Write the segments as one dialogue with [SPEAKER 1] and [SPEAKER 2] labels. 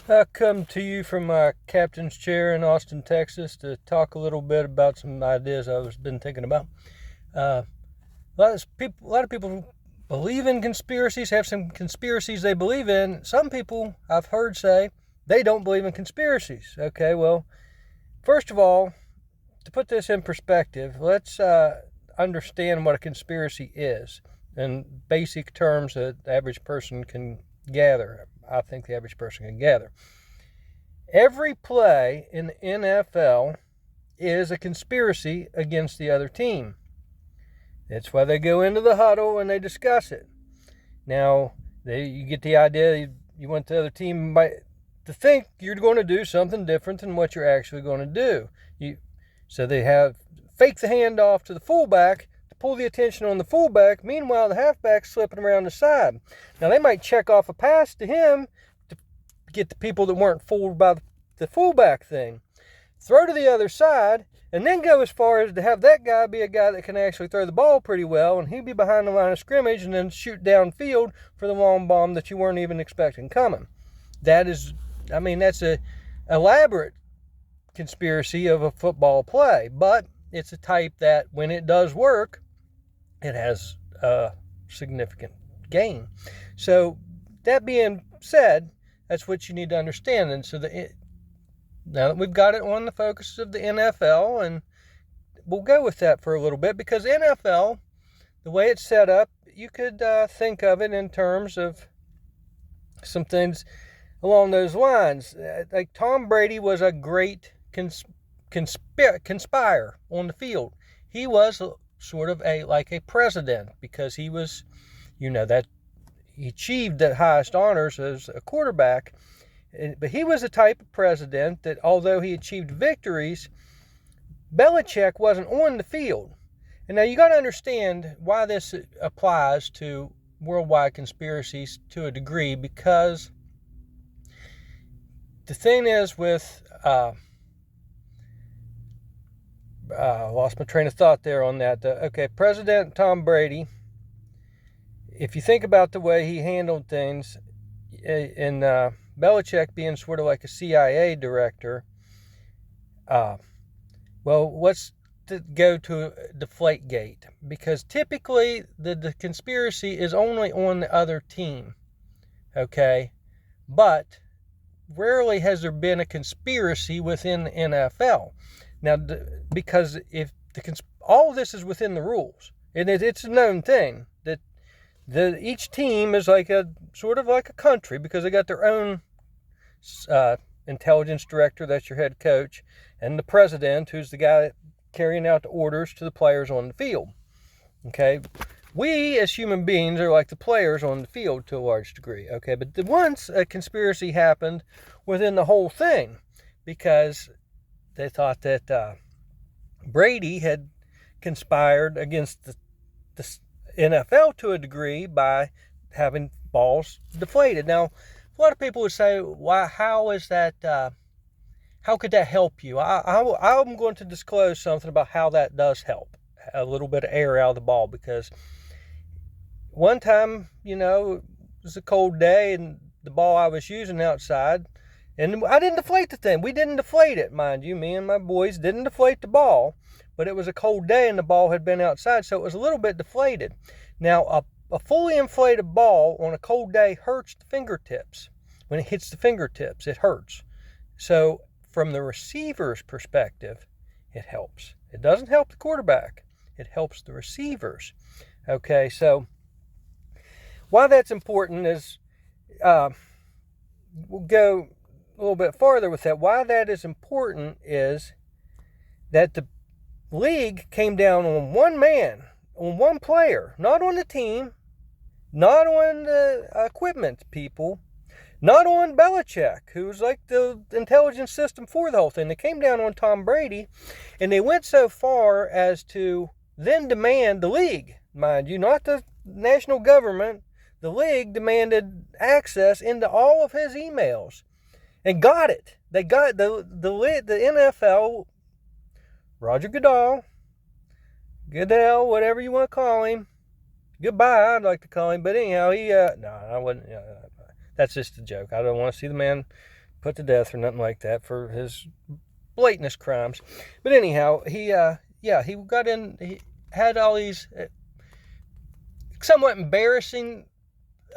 [SPEAKER 1] I come to you from my captain's chair in Austin, Texas, to talk a little bit about some ideas I've been thinking about. Uh, a lot of people believe in conspiracies, have some conspiracies they believe in. Some people I've heard say they don't believe in conspiracies. Okay, well, first of all, to put this in perspective, let's understand what a conspiracy is in basic terms that the average person can gather. I think the average person can gather. Every play in the NFL is a conspiracy against the other team. That's why they go into the huddle and they discuss it. Now, you get the idea you want the other team to think you're going to do something different than what you're actually going to do. So they have fake the handoff to the fullback to pull the attention on the fullback. Meanwhile, the halfback's slipping around the side. Now, they might check off a pass to him to get the people that weren't fooled by the fullback thing. Throw to the other side, and then go as far as to have that guy be a guy that can actually throw the ball pretty well, and he'd be behind the line of scrimmage and then shoot downfield for the long bomb that you weren't even expecting coming. That's a elaborate conspiracy of a football play, but it's a type that when it does work, it has a significant gain. So that being said, that's what you need to understand. And so now that we've got it on the focus of the NFL, and we'll go with that for a little bit, because NFL, the way it's set up, you could think of it in terms of some things along those lines. Like Tom Brady was a great conspire on the field. He was sort of like a president, because he was, that he achieved the highest honors as a quarterback. But he was the type of president that, although he achieved victories, Belichick wasn't on the field. And now you got to understand why this applies to worldwide conspiracies to a degree, because the thing is with lost my train of thought there on that. President Tom Brady, if you think about the way he handled things, and Belichick being sort of like a CIA director, let's go to Deflategate, because typically the conspiracy is only on the other team, okay? But rarely has there been a conspiracy within the NFL. Now, because all of this is within the rules, and it's a known thing that each team is like a sort of like a country, because they got their own intelligence director, that's your head coach, and the president, who's the guy carrying out the orders to the players on the field. Okay, we as human beings are like the players on the field to a large degree. Okay, but once a conspiracy happened within the whole thing, because they thought that Brady had conspired against the NFL to a degree by having balls deflated. Now, a lot of people would say, "Why? How is that? How could that help you?" I'm going to disclose something about how that does help. A little bit of air out of the ball, because one time, it was a cold day, and the ball I was using outside, and I didn't deflate the thing. We didn't deflate it, mind you. Me and my boys didn't deflate the ball, but it was a cold day, and the ball had been outside, so it was a little bit deflated. Now, a fully inflated ball on a cold day hurts the fingertips. When it hits the fingertips, it hurts. So from the receiver's perspective, it helps. It doesn't help the quarterback. It helps the receivers. Okay, so why that's important is, we'll go a little bit farther with that. Why that is important is that the league came down on one man, on one player, not on the team, not on the equipment people, not on Belichick, who's like the intelligence system for the whole thing. They came down on Tom Brady, and they went so far as to then demand, the league, mind you, not the national government, the league demanded access into all of his emails, and got it. They got the NFL, Roger Goodell, whatever you want to call him. Goodbye, I'd like to call him. But anyhow, I wouldn't. That's just a joke. I don't want to see the man put to death or nothing like that for his blatantest crimes. But anyhow, he got in, he had all these somewhat embarrassing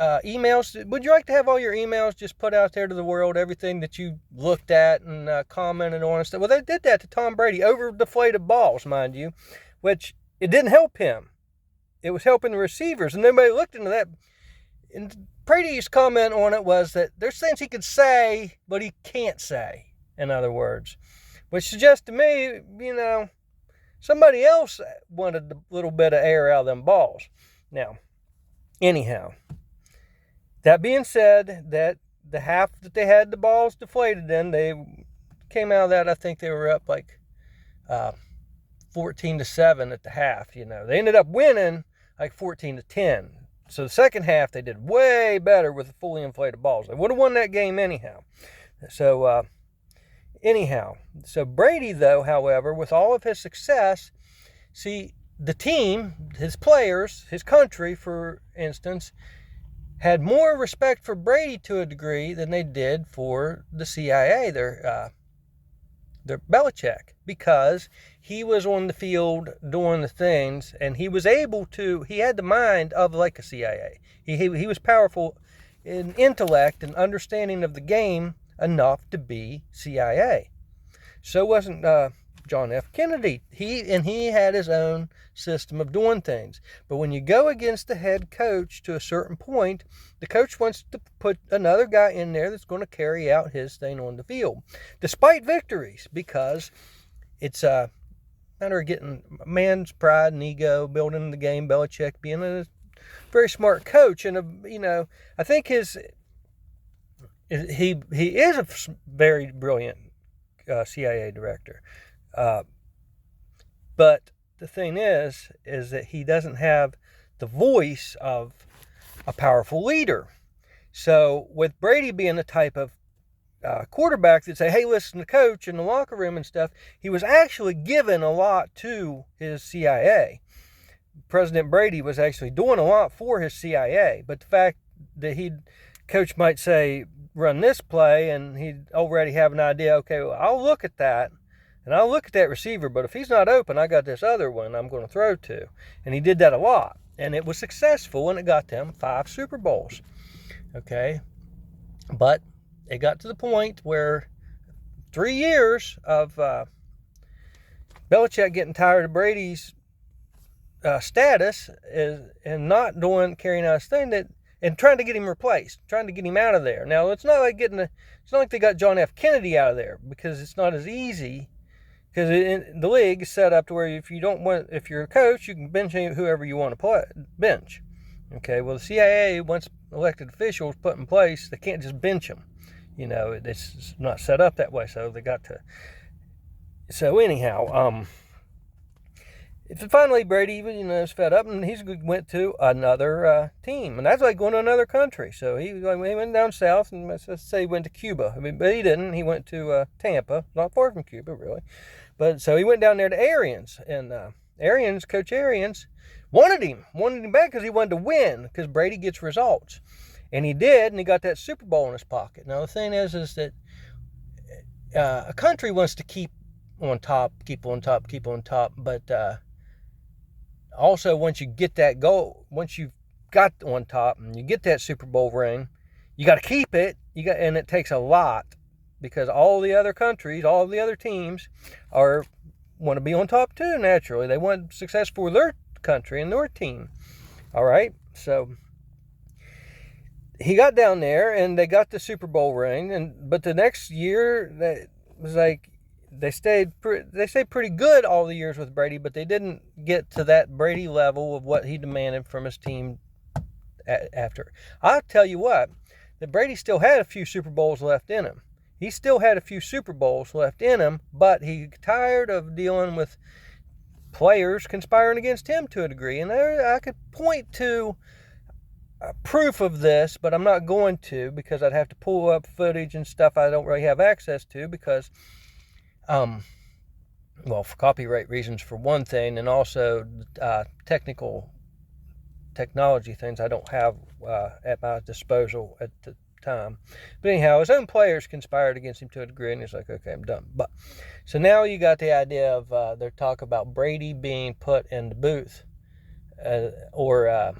[SPEAKER 1] emails. Would you like to have all your emails just put out there to the world, everything that you looked at and commented on and stuff? Well, they did that to Tom Brady over deflated balls, mind you, which it didn't help him. It was helping the receivers, and nobody looked into that. And Brady's comment on it was that there's things he could say, but he can't say, in other words, which suggests to me, somebody else wanted a little bit of air out of them balls. Now, anyhow, that being said, that the half that they had the balls deflated in, they came out of that, I think they were up like 14-7 at the half. They ended up winning like 14-10. So the second half, they did way better with the fully inflated balls. They would have won that game anyhow. So Brady, though, however, with all of his success, see, the team, his players, his country, for instance, had more respect for Brady to a degree than they did for the CIA, their Belichick, because he was on the field doing the things, and he was able to, he had the mind of like a CIA. He was powerful in intellect and understanding of the game enough to be CIA. So wasn't John F. Kennedy. He had his own system of doing things. But when you go against the head coach to a certain point, the coach wants to put another guy in there that's going to carry out his thing on the field, despite victories, because it's a matter of getting man's pride and ego, building the game. Belichick being a very smart coach, and I think he is a very brilliant CIA director. But the thing is that he doesn't have the voice of a powerful leader. So with Brady being the type of quarterback that say, hey, listen to coach in the locker room and stuff, he was actually giving a lot to his CIA. President Brady was actually doing a lot for his CIA. But the fact that coach might say, run this play, and he'd already have an idea, okay, well, I'll look at that. And I'll look at that receiver, but if he's not open, I got this other one I'm going to throw to. And he did that a lot. And it was successful, and it got them 5 Super Bowls. Okay? But it got to the point where 3 years of Belichick getting tired of Brady's status and not carrying out his thing, and trying to get him replaced, trying to get him out of there. Now, it's not like they got John F. Kennedy out of there, because it's not as easy. Because the league is set up to where if you're a coach, you can bench whoever you want to bench. Okay, well, the CIA, once elected officials put in place, they can't just bench them. It's not set up that way, so they got to. So anyhow, finally Brady, is fed up, and he went to another team, and that's like going to another country. So he went down south, and let's say he went to Cuba. But he didn't. He went to Tampa, not far from Cuba, really. But so he went down there to Arians, and Coach Arians wanted him back because he wanted to win, because Brady gets results. And he did, and he got that Super Bowl in his pocket. Now, the thing is that a country wants to keep on top, but also once you get that goal, once you've got on top and you get that Super Bowl ring, you got to keep it. And it takes a lot, because all the other countries, all the other teams want to be on top too, naturally. They want success for their country and their team. All right? So he got down there, and they got the Super Bowl ring, but the next year, that was like, they stayed pretty good all the years with Brady, but they didn't get to that Brady level of what he demanded from his team after. I'll tell you what, that Brady still had a few Super Bowls left in him. He still had a few Super Bowls left in him, but he tired of dealing with players conspiring against him to a degree. And I could point to proof of this, but I'm not going to, because I'd have to pull up footage and stuff I don't really have access to, because, for copyright reasons for one thing, and also technology things I don't have at my disposal at the time. But anyhow, his own players conspired against him to a degree, and he's like, okay, I'm done. But so now you got the idea of their talk about Brady being put in the booth, or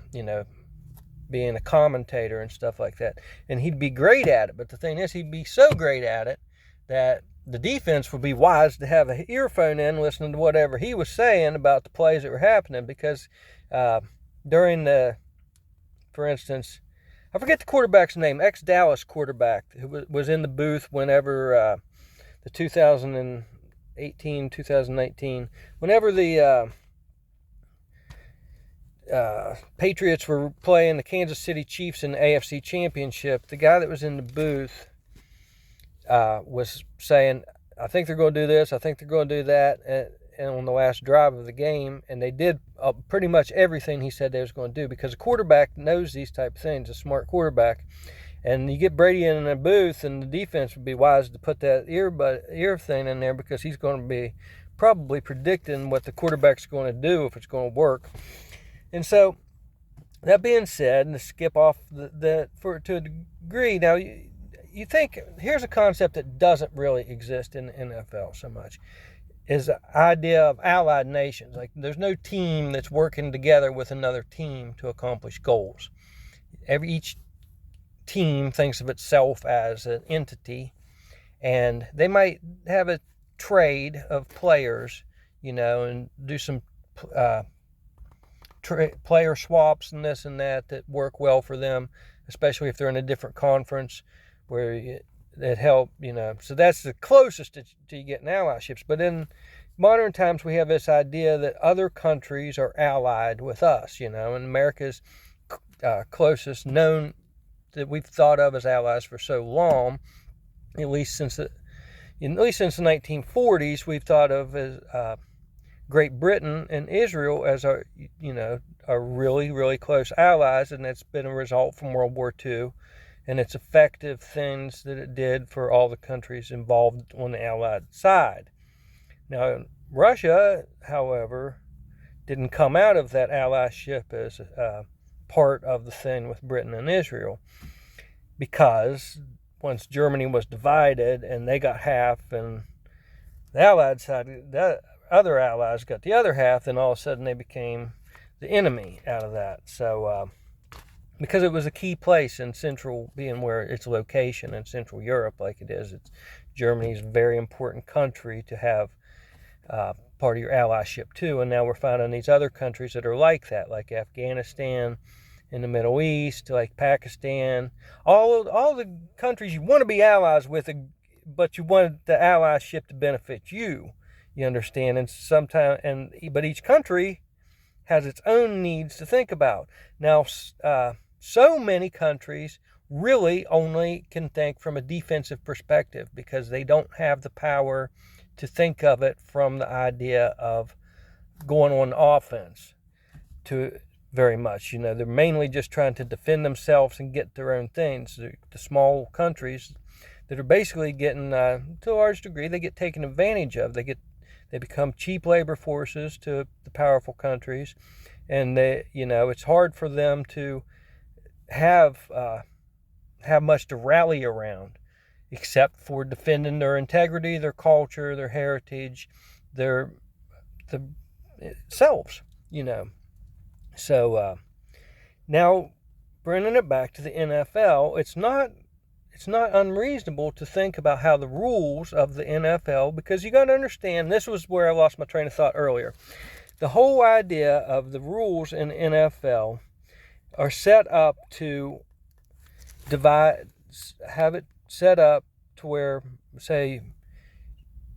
[SPEAKER 1] being a commentator and stuff like that. And he'd be great at it. But the thing is, he'd be so great at it that the defense would be wise to have an earphone in listening to whatever he was saying about the plays that were happening, because during for instance, I forget the quarterback's name, ex-Dallas quarterback, who was in the booth whenever the 2018, 2019, whenever the Patriots were playing the Kansas City Chiefs in the AFC Championship, the guy that was in the booth was saying, I think they're going to do this, I think they're going to do that, and on the last drive of the game, and they did pretty much everything he said they was going to do, because a quarterback knows these type of things, a smart quarterback. And you get Brady in a booth, and the defense would be wise to put that ear thing in there, because he's going to be probably predicting what the quarterback's going to do, if it's going to work. And so, that being said, and to skip off to a degree, now you think, here's a concept that doesn't really exist in the NFL so much, is the idea of allied nations. Like, there's no team that's working together with another team to accomplish goals. Each team thinks of itself as an entity, and they might have a trade of players, and do some player swaps and this and that work well for them, especially if they're in a different conference where that help, So that's the closest to you getting allyships. But in modern times, we have this idea that other countries are allied with us, and America's closest known that we've thought of as allies for so long, at least since the 1940s, we've thought of as Great Britain and Israel as our really, really close allies, and that's been a result from World War II and its effective things that it did for all the countries involved on the Allied side. Now, Russia, however, didn't come out of that allyship as part of the thing with Britain and Israel, because once Germany was divided and they got half, and the Allied side, the other allies got the other half, then all of a sudden they became the enemy out of that. So, because it was a key place in Central, being where its location in Central Europe, like it is, Germany's a very important country to have part of your allyship too. And now we're finding these other countries that are like that, like Afghanistan in the Middle East, like Pakistan, all the countries you want to be allies with, but you want the allyship to benefit you. You understand? And but each country has its own needs to think about. Now, so many countries really only can think from a defensive perspective, because they don't have the power to think of it from the idea of going on offense to very much. They're mainly just trying to defend themselves and get their own things. The small countries that are basically getting, to a large degree, they get taken advantage of. They become cheap labor forces to the powerful countries, and it's hard for them to have much to rally around, except for defending their integrity, their culture, their heritage, their selves. So now bringing it back to the NFL, it's not unreasonable to think about how the rules of the NFL, because you got to understand, this was where I lost my train of thought earlier. The whole idea of the rules in the NFL are set up to have it set up to where, say,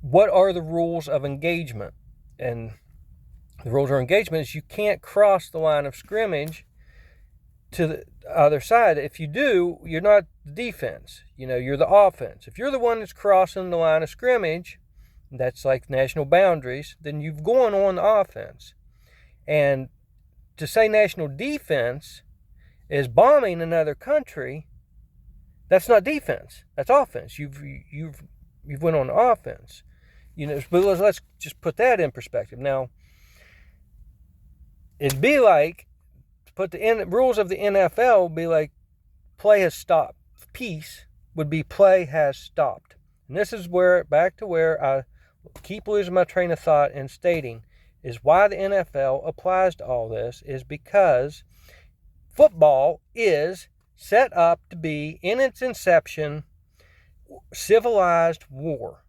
[SPEAKER 1] what are the rules of engagement? And the rules of engagement is you can't cross the line of scrimmage to the other side. If you do, you're not the defense. You're the offense. If you're the one that's crossing the line of scrimmage, that's like national boundaries, then you've gone on the offense. And to say national defense is bombing another country, that's not defense. That's offense. You've went on the offense. But let's just put that in perspective. Now, it'd be like, to put the rules of the NFL be like, play has stopped. peace would be play has stopped. And this is back to where I keep losing my train of thought in stating is why the NFL applies to all this is because football is set up to be, in its inception, civilized war.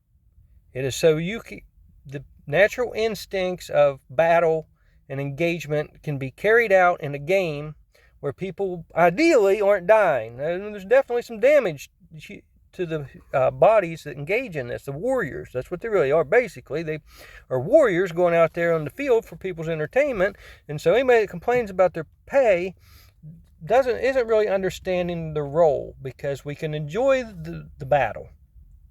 [SPEAKER 1] It is so the natural instincts of battle and engagement can be carried out in a game where people ideally aren't dying. And there's definitely some damage to the bodies that engage in this, the warriors. That's what they really are, basically. They are warriors going out there on the field for people's entertainment. And so anybody that complains about their pay isn't really understanding the role, because we can enjoy the battle.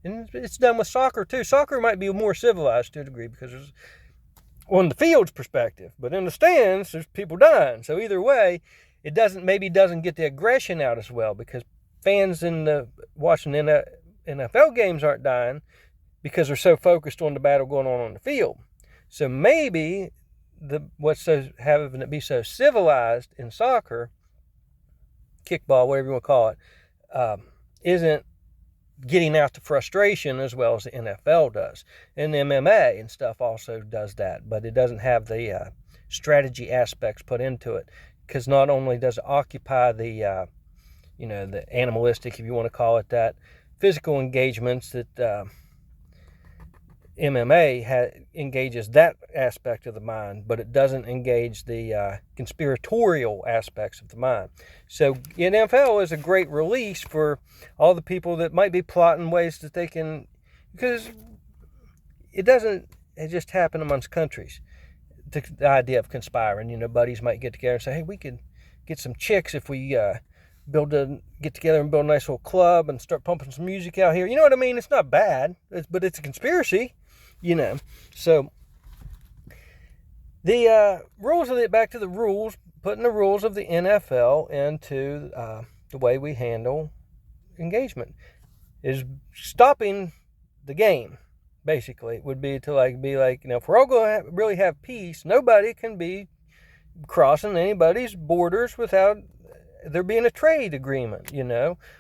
[SPEAKER 1] And it's done with soccer too. Soccer might be more civilized to a degree because there's on the field's perspective, but in the stands there's people dying. So either way, it doesn't get the aggression out as well, because fans watching NFL games aren't dying because they're so focused on the battle going on the field. So maybe having it be so civilized in soccer, kickball, whatever you want to call it, isn't getting out the frustration as well as the NFL does. And MMA and stuff also does that, but it doesn't have the strategy aspects put into it, because not only does it occupy the animalistic, if you want to call it that, physical engagements that MMA engages that aspect of the mind, but it doesn't engage the conspiratorial aspects of the mind. So NFL is a great release for all the people that might be plotting ways that they can, because it just happen amongst countries. The idea of conspiring, buddies might get together and say, hey, we could get some chicks if we get together and build a nice little club and start pumping some music out here. You know what I mean? It's not bad, but it's a conspiracy. So the back to the rules, putting the rules of the NFL into the way we handle engagement is stopping the game. Basically, it would be to if we're all going to really have peace, nobody can be crossing anybody's borders without there being a trade agreement,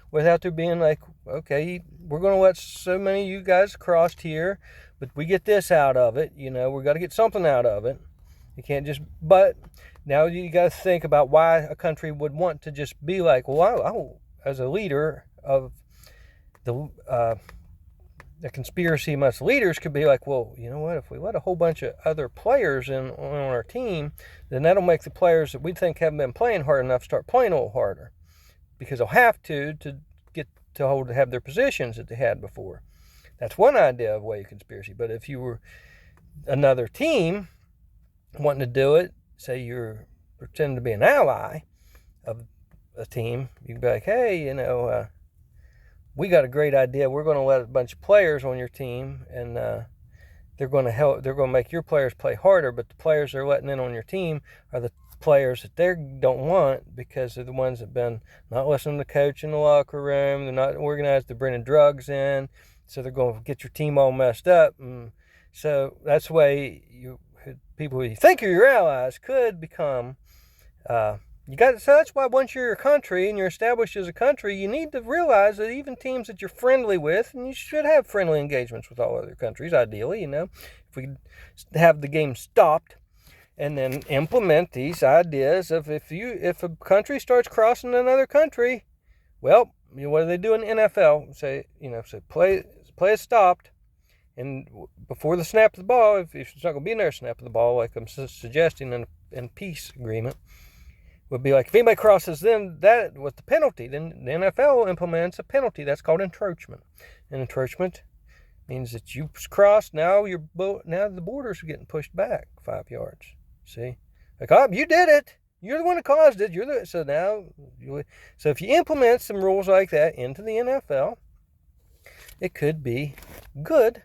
[SPEAKER 1] without there being okay, we're going to let so many of you guys cross here, but we get this out of it, we've got to get something out of it. You can't just, but now you got to think about why a country would want to just be as a leader of the conspiracy amongst leaders could be well, you know what, if we let a whole bunch of other players in on our team, then that'll make the players that we think haven't been playing hard enough start playing a little harder, because they'll have to get to have their positions that they had before. That's one idea of way of conspiracy. But if you were another team wanting to do it, say you're pretending to be an ally of a team, you can be like, hey, we got a great idea. We're going to let a bunch of players on your team, and they're going to make your players play harder, but the players they're letting in on your team are the players that they don't want, because they're the ones that have been not listening to the coach in the locker room. They're not organized. They're bringing drugs in, so they're going to get your team all messed up. And so that's the way people who you think are your allies could become. So that's why once you're a country and you're established as a country, you need to realize that even teams that you're friendly with, and you should have friendly engagements with all other countries, ideally, if we could have the game stopped and then implement these ideas of if a country starts crossing another country, well, what do they do in the NFL? Say play is stopped, and before the snap of the ball, if it's not going to be in there snap of the ball, like I'm suggesting in peace agreement, would be if anybody crosses them, that with the penalty, then the NFL implements a penalty. That's called encroachment. And encroachment means that you crossed, now the borders are getting pushed back 5 yards. See? You did it. You're the one that caused it. So if you implement some rules like that into the NFL, it could be good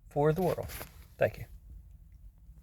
[SPEAKER 1] for the world. Thank you.